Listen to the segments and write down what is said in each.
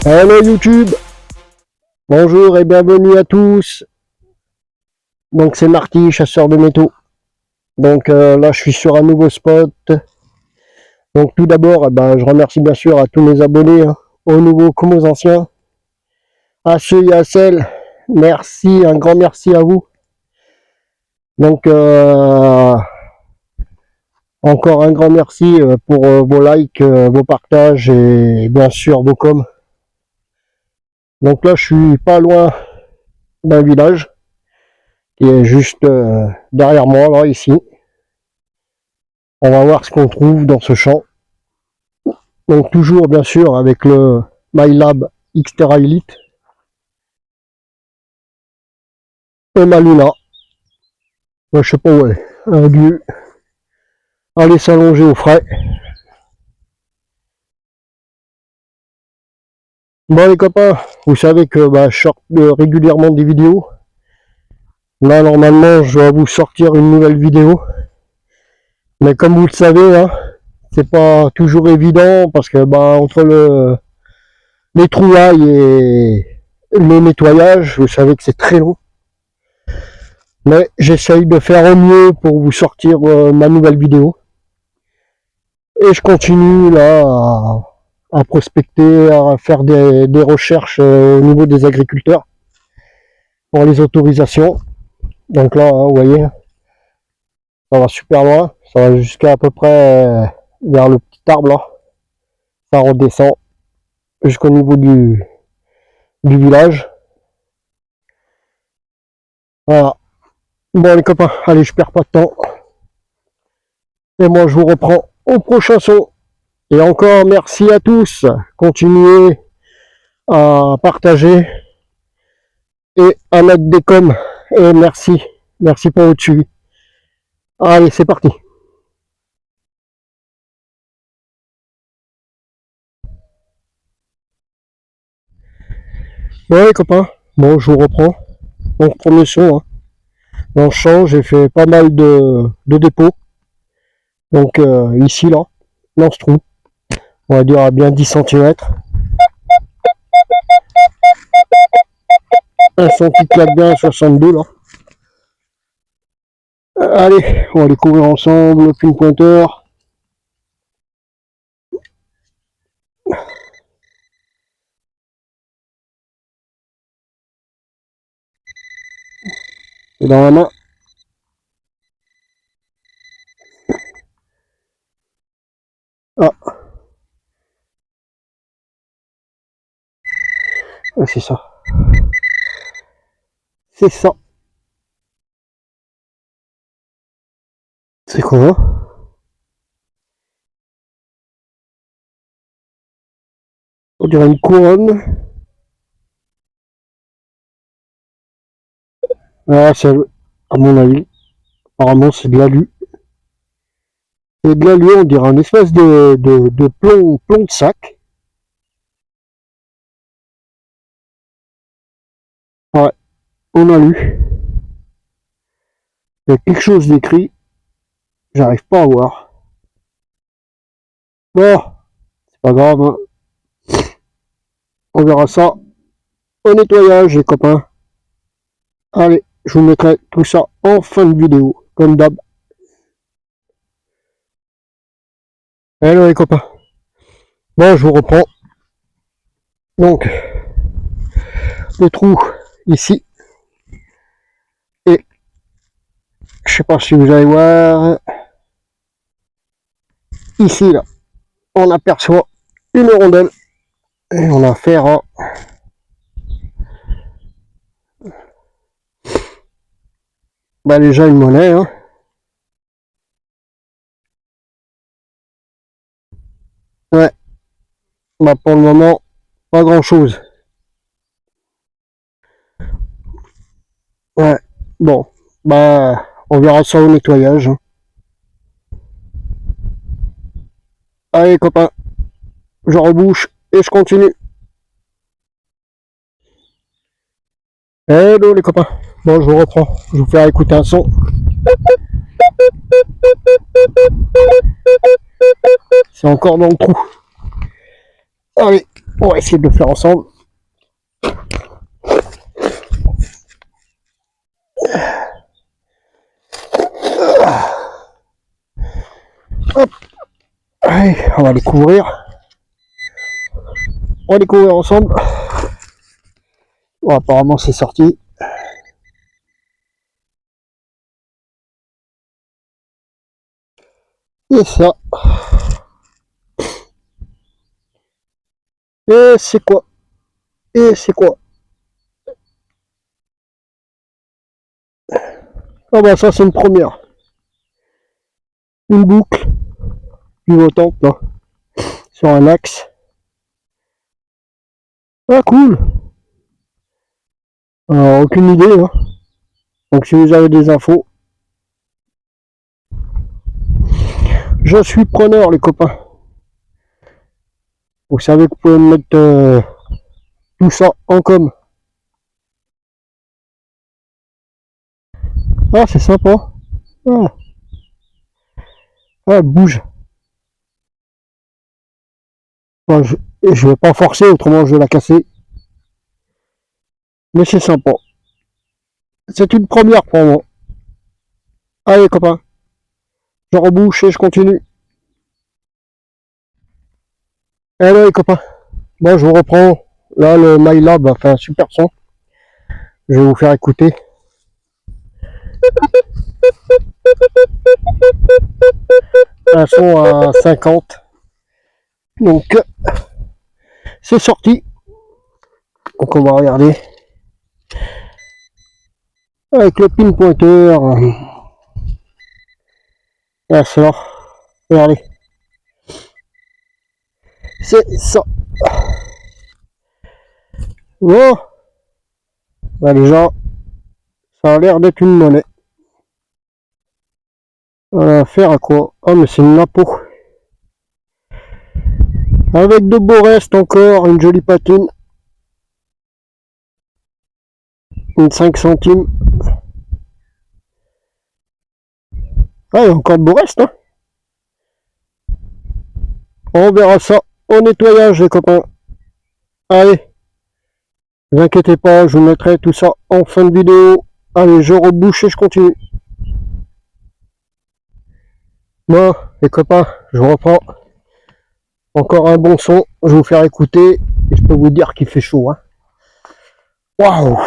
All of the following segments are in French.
Hello YouTube, bonjour et bienvenue à tous. Donc c'est Marty, chasseur de métaux. Donc là je suis sur un nouveau spot. Donc tout d'abord, je remercie bien sûr à tous mes abonnés, aux nouveaux comme aux anciens, à ceux et à celles. Merci, un grand merci à vous. Donc encore un grand merci pour vos likes, vos partages et bien sûr vos coms. Donc là je suis pas loin d'un village qui est juste derrière moi, là, ici. On va voir ce qu'on trouve dans ce champ. Donc toujours, bien sûr, avec le MyLab Xterra Elite et ma Luna. Je sais pas où elle est. Elle a dû aller s'allonger au frais. Bon les copains, vous savez que je sors régulièrement des vidéos. Là, normalement, je dois vous sortir une nouvelle vidéo. Mais comme vous le savez, c'est pas toujours évident parce que entre les trouvailles et le nettoyage, vous savez que c'est très long. Mais j'essaye de faire au mieux pour vous sortir ma nouvelle vidéo. Et je continue là à prospecter, à faire des recherches au niveau des agriculteurs pour les autorisations. Donc là, vous voyez, ça va super loin. Ça va jusqu'à à peu près vers le petit arbre là. Ça redescend jusqu'au niveau du village. Voilà. Bon les copains, allez, je perds pas de temps. Et moi je vous reprends au prochain son. Et encore merci à tous. Continuez à partager et à mettre des coms. Et merci. Merci pour votre suivi. Allez, c'est parti. Bon les copains, bon je vous reprends. Donc premier son, dans le champ, j'ai fait pas mal de dépôts. Donc ici là, dans ce trou, on va dire à bien 10 cm. Un son qui claque bien à 62 là. Allez, on va les couvrir ensemble, le pin pointeur. Et dans la main. Ah, c'est ça. C'est ça. C'est quoi? On dirait une couronne. Ah, c'est, à mon avis, apparemment c'est de l'alu. C'est de l'alu, on dirait un espèce de plomb de sac. Ouais, on a lu. Il y a quelque chose d'écrit. J'arrive pas à voir. Bon, c'est pas grave. On verra ça au nettoyage, les copains. Allez, je vous mettrai tout ça en fin de vidéo, comme d'hab. Hello les copains. Bon, je vous reprends. Donc, le trou ici. Et je sais pas si vous allez voir. Ici, là, on aperçoit une rondelle. Et on a affaire à déjà une monnaie. Ouais. Pour le moment, pas grand chose. Ouais. Bon. On verra ça au nettoyage. Allez copains, je rebouche et je continue. Hello les copains. Bon, je vous reprends. Je vais vous faire écouter un son. C'est encore dans le trou. Allez, On va essayer de le faire ensemble. Hop. Allez, on va les couvrir. On va les couvrir ensemble. Bon, apparemment c'est sorti. Et ça. Et c'est quoi? Et c'est quoi? Ah bah ça c'est une première. Une boucle pivotante là, sur un axe. Ah cool. Alors, aucune idée hein. Donc si vous avez des infos, je suis preneur les copains. Vous savez que vous pouvez me mettre tout ça en com. Ah c'est sympa. Ah, elle bouge. Enfin, je vais pas forcer, autrement je vais la casser. Mais c'est sympa. C'est une première pour moi. Allez copains, je rebouche et je continue. Allez les copains, bon je vous reprends. Là le MyLab a fait un super son. Je vais vous faire écouter. Un son à 50. Donc c'est sorti. Donc on va regarder. Avec le pin pointeur. Là ça. Regardez. C'est ça. Bon. Bah déjà, ça a l'air d'être une monnaie. On va faire à quoi? Ah mais c'est une napo. Avec de beaux restes encore, une jolie patine. Une 5 centimes. Ah, il y a encore de beaux restes, hein. On verra ça au nettoyage, les copains. Allez, ne vous inquiétez pas, je vous mettrai tout ça en fin de vidéo. Allez, je rebouche et je continue. Bon, les copains, je reprends. Encore un bon son, je vais vous faire écouter. Et je peux vous dire qu'il fait chaud, hein. Waouh!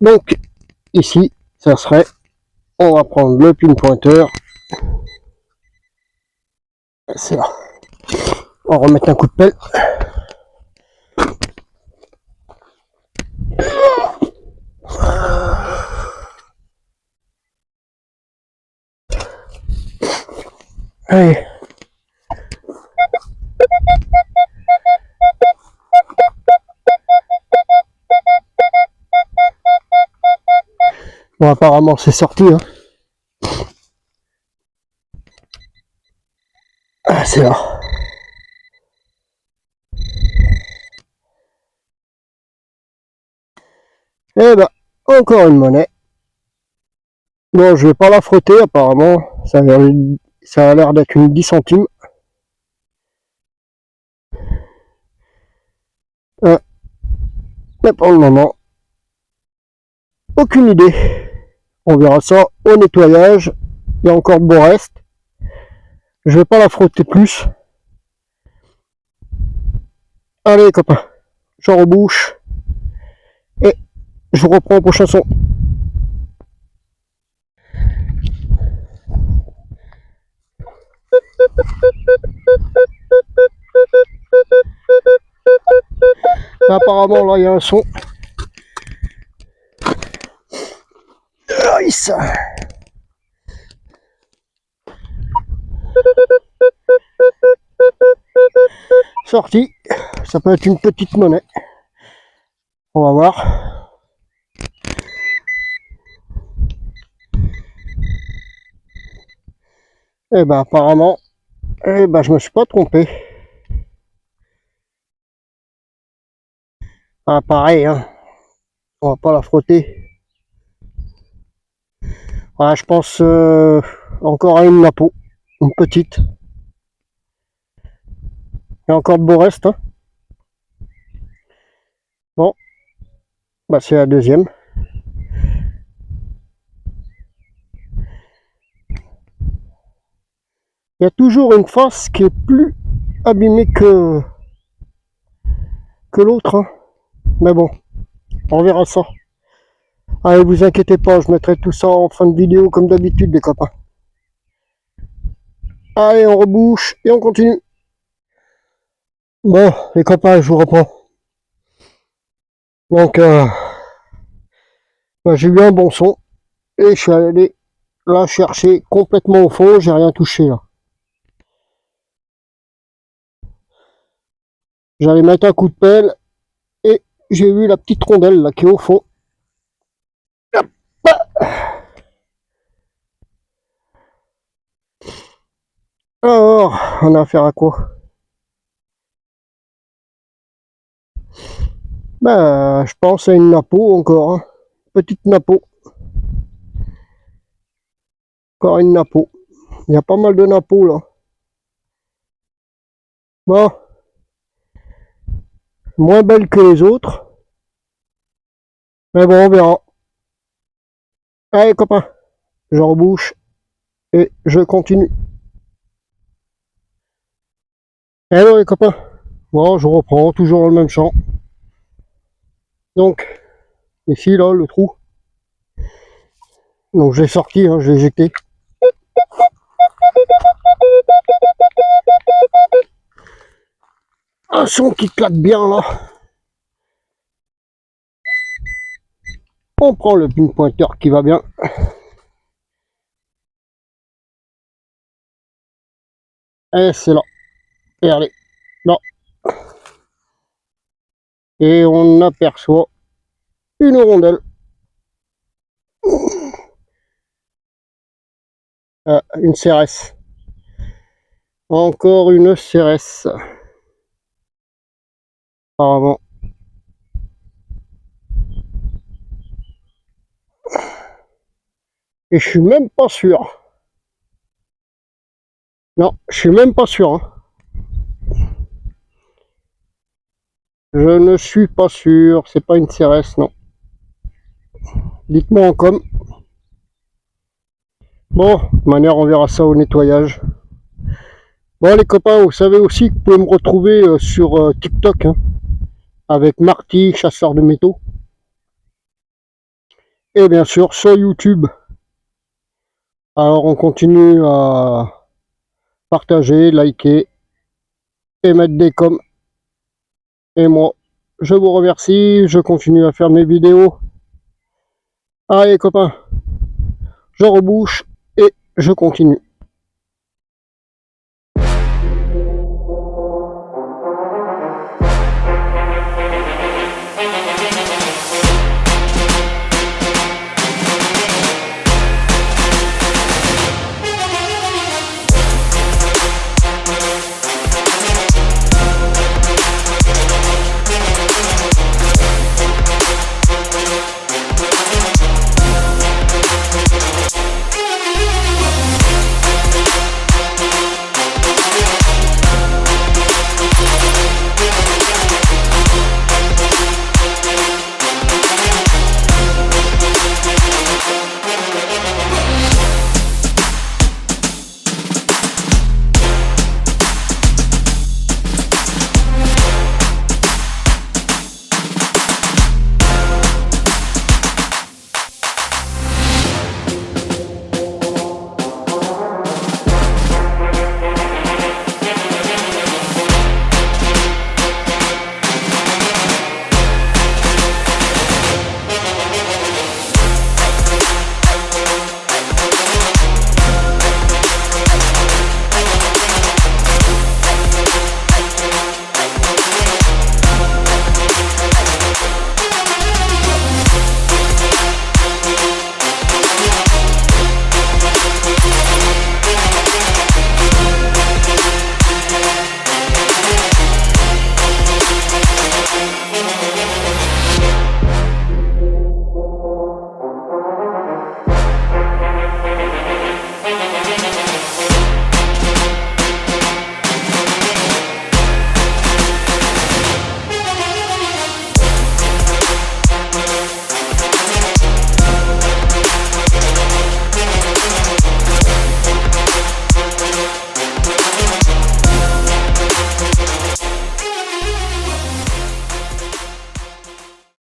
Donc, ici, ça serait, on va prendre le pin pointeur. C'est là. On va remettre un coup de pelle. Allez. Bon, apparemment, c'est sorti, hein. Ah, c'est là. Eh ben, encore une monnaie. Bon, je vais pas la frotter, apparemment. Ça a l'air d'être une 10 centimes. Mais pour le moment, aucune idée. On verra ça au nettoyage. Il y a encore de beaux restes. Je vais pas la frotter plus. Allez, les copains, je rebouche. Et je vous reprends au prochain son. Apparemment, là, il y a un son. Aïe, ça. Sorti. Ça peut être une petite monnaie. On va voir. Et ben, apparemment, je me suis pas trompé. Ah, pareil, hein. On va pas la frotter. Ah, je pense encore à une napo, une petite. Il y a encore de beaux restes. Hein. Bon, bah c'est la deuxième. Il y a toujours une face qui est plus abîmée que l'autre. Hein. Mais bon, on verra ça. Allez, vous inquiétez pas, je mettrai tout ça en fin de vidéo comme d'habitude les copains. Allez, on rebouche et on continue. Bon, les copains, je vous reprends. Donc, bah, j'ai eu un bon son et je suis allé là chercher complètement au fond, j'ai rien touché là. J'allais mettre un coup de pelle et j'ai vu la petite rondelle là qui est au fond. Alors, on a affaire à quoi? Bah, je pense à une napo encore, hein. Petite napo. Encore une napo. Il y a pas mal de napos là. Bon, moins belle que les autres. Mais bon, on verra. Allez copains, je rebouche et je continue. Alors les copains, bon, je reprends toujours le même champ. Donc, ici là, le trou. Donc j'ai sorti, hein, j'ai éjecté. Un son qui claque bien là. On prend le pinpointeur qui va bien. Et c'est là. Regardez. Là. Et on aperçoit une rondelle. Une CRS. Encore une CRS. Apparemment. Et je suis même pas sûr. Non, je suis même pas sûr. Hein. Je ne suis pas sûr. C'est pas une CRS, non. Dites-moi en com. Bon, de toute manière, on verra ça au nettoyage. Bon, les copains, vous savez aussi que vous pouvez me retrouver sur TikTok, hein, avec Marty, chasseur de métaux. Et bien sûr, sur YouTube. Alors, on continue à partager, liker et mettre des coms. Et moi, je vous remercie. Je continue à faire mes vidéos. Allez, copains, je rebouche et je continue.